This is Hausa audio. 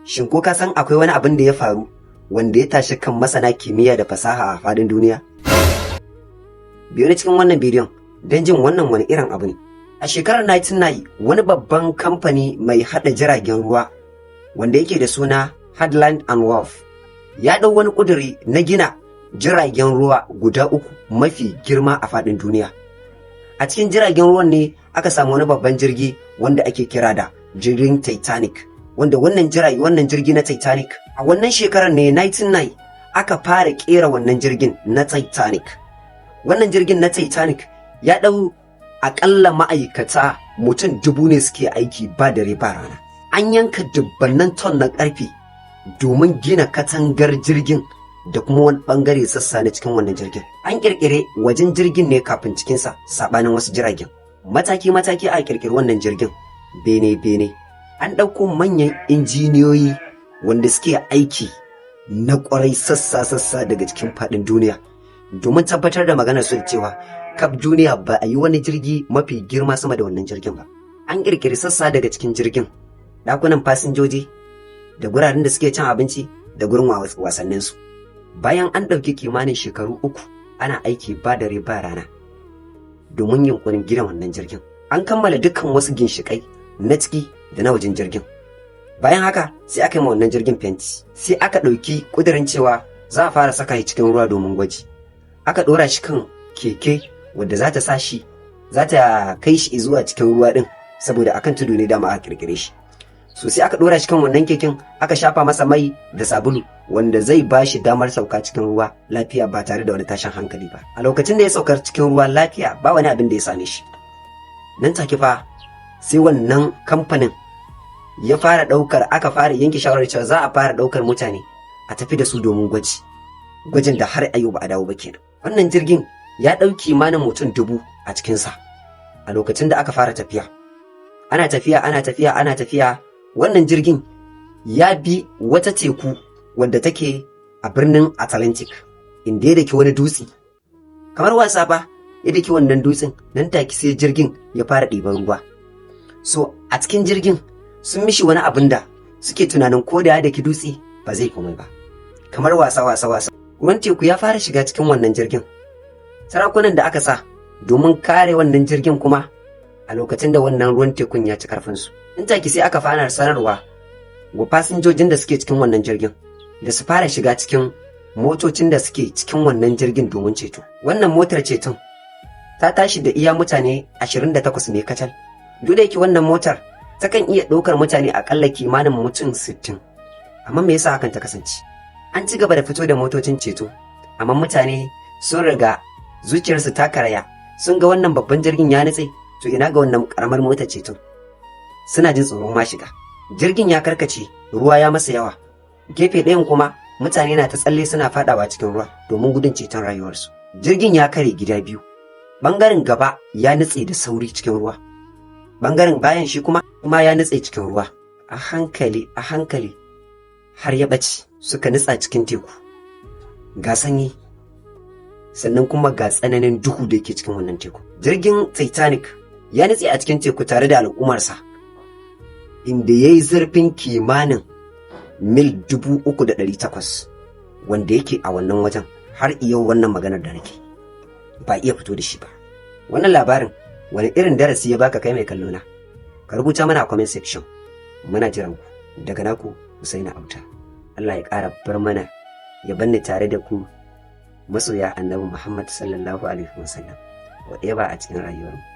Shin ko ka san akwai wani abin da ya faru wanda ya tashi kan masana kimiyya da fasaha a faɗin duniya? Biyo ni cikin wannan bidiyon don jin wannan wani irin abu ne. A shekarar 1990 wani babban kamfani mai haɗa jiragen ruwa wanda yake da suna Hadland and Wolf ya ɗau wani ƙuduri na gina jiragen ruwa guda 3 mafi girma a faɗin duniya. A cikin jiragen ruwan ne aka samu wani babban jirgi wanda ake kira da jirgin Titanic, wanda wannan jirgi na Titanic a wannan shekarar ne 1990 aka fara kera wannan jirgin na Titanic. Wannan jirgin na Titanic ya ɗau aƙalla ma'aikata mutum 1000 ne suke aiki ba dare ba rana. An yanka dubbannan ton na ƙarfe domin gina katangar jirgin da kuma wani ɓangare sassa na cikin wannan jirgin. An ƙirƙire wajen jirgin ne kafin cikinsa saɓanin wasu jiragen. Mataki-mataki a ƙirƙiri wannan jirgin, bene-bene. An ɗauko manyan injiniyoyi wanda suke aiki na ƙwarai sassa-sassa daga cikin faɗin duniya domin tabbatar da maganar su da cewa kaf duniya ba a yi wani jirgi mafi girma sama da wannan jirgin ba. An ƙirƙiri sassa daga cikin jirgin, ɗakunan fasinjoji da guraren da suke cin abinci da gurin wasanninsu. Bayan an ɗauki kimanin shekaru 3 ana aiki ba dare ba rana domin yunkurin gina wannan jirgin. An kammala dukkan wasu ginshiƙai na ciki da na wajen jirgin. Bayan haka sai aka yi ma wannan jirgin fenti. Sai aka ɗauki ƙudurin cewa za a fara saka shi cikin ruwa domin gwaji. Aka ɗora shi kan keke wadda za ta kai shi zuwa cikin ruwa ɗin saboda akan tudu ne dama aka ƙirƙire shi. So sai aka ɗora shi kan wannan keken aka shafa masa mai da sabulu wanda zai ba shi damar sauka cikin ruwa lafiya ba tare da wani tashin hankali ba. A lokacin da ya saukar cikin ruwa lafiya ba wani abin da ya same shi. Nan take fa sai wannan kamfanin aka fara yanke shawarar cewa za a fara ɗaukar mutane a tafi da su domin gwajin da har ayo ba a dawo ba kenan. Wannan jirgin ya ɗauki kimanin mutum 1000 a cikinsa a lokacin da aka fara tafiya. Ana tafiya wannan jirgin ya bi wata teku wanda take a birnin Atlantic inda ya daki wani dutse. Kamar wasa ba ya daki wannan dutsen nan take sai jirgin ya fara ɗiban ruwa. So a cikin jirgin sun mishi wani abin da suke tunanin ko da ya daki dutse ba zai komai ba. Kamar wasa. Ruwan teku ya fara shiga cikin wannan jirgin. Sarakunan da aka sa domin kare wannan jirgin kuma a lokacin da wannan ruwan tekun ya ci karfinsu. In take sai aka fara sanarwa wa fasinjojin da suke cikin wannan jirgin da su fara shiga cikin motocin da suke cikin wannan jirgin domin ceto. Wannan motar ceton ta tashi da iya mutane 28 ne kacal. Duk da yake wannan motar takan iya ɗaukar mutane akalla kimanin mutum 60. Amma me yasa hakan ta kasance? An ci gaba da fito da motocin ceto, amma mutane sun riga zuciyarsu ta karaya, sun ga wannan babban jirgin ya nutse, to ina ga wannan karamar motar ceton. Suna jin tsoron ma shiga. Jirgin ya karkace, ruwa ya masa yawa. Gefe ɗayan kuma mutane na ta tsalle suna fadawa cikin ruwa domin gudun ceton rayuwarsu. Jirgin ya kare gida biyu. Bangaren gaba ya nutse da sauri cikin ruwa. Bangaren bayan shi kuma ya nutse cikin ruwa. A hankali har ya ɓace suka nutsa cikin teku. Ga sanyi sannan kuma ga tsananin duhu da yake cikin wannan teku. Jirgin Titanic ya nutse a cikin teku tare da al'ummarsa, inda ya yi zurfin kimanin mil 3,800 wanda yake a wannan wajen har yau wannan maganar da nake ba iya fito da shi ba. Wannan labarin wani irin darasi ya baka kai mai kallona? Ka rubuta mana a comment section. Muna jiran ku. Daga naku Husaini Auta. Allah ya ƙara bar mana ya banne tare da ku masoya Annabi Muhammad sallallahu alaihi wasallam wa a cikin rayuwarmu.